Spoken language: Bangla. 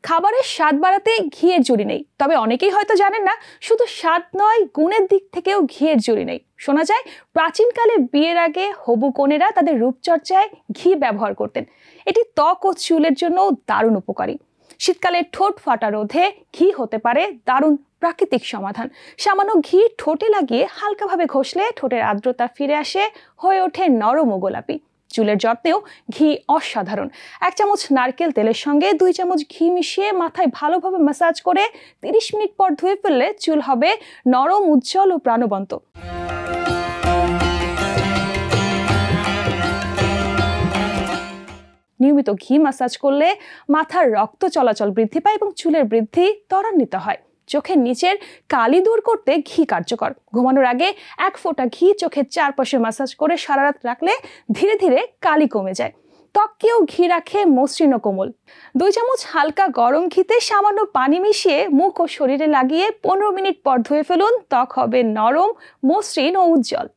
খাবারের স্বাদ বাড়াতে ঘিয়ের জুড়ি নেই, তবে অনেকেই হয়তো জানেন না শুধু স্বাদ নয়, গুণের দিক থেকেও ঘিয়ের জুড়ি নেই। শোনা যায় প্রাচীনকালে বিয়ের আগে হবু কনেরা তাদের রূপচর্চায় ঘি ব্যবহার করতেন। এটি ত্বক ও চুলের জন্য দারুণ উপকারী। শীতকালে ঠোঁট ফাটা রোধে ঘি হতে পারে দারুণ প্রাকৃতিক সমাধান। সামান্য ঘি ঠোঁটে লাগিয়ে হালকাভাবে ঘষলে ঠোঁটের আর্দ্রতা ফিরে আসে, হয়ে ওঠে নরম ও গোলাপি। চুলের যত্নেও ঘি অসাধারণ। 1 চামচ নারকেল তেলের সঙ্গে 2 চামচ ঘি মিশিয়ে মাথায় ভালোভাবে ম্যাসাজ করে 30 মিনিট পর ধুয়ে ফেললে চুল হবে নরম, উজ্জ্বল ও প্রাণবন্ত। নিয়মিত ঘি ম্যাসাজ করলে মাথার রক্ত চলাচল বৃদ্ধি পায় এবং চুলের বৃদ্ধি ত্বরান্বিত হয়। চোখের নিচের কালি দূর করতে ঘি কার্যকর। ঘুমানোর আগে 1 ফোঁটা ঘি চোখের চারপাশে ম্যাসাজ করে সারা রাত রাখলে ধীরে ধীরে কালি কমে যায়। ত্বককেও ঘি রাখে মসৃণ ও কোমল। 2 চামচ হালকা গরম ঘিতে সামান্য পানি মিশিয়ে মুখ ও শরীরে লাগিয়ে 15 মিনিট পর ধুয়ে ফেলুন। ত্বক হবে নরম, মসৃণ ও উজ্জ্বল।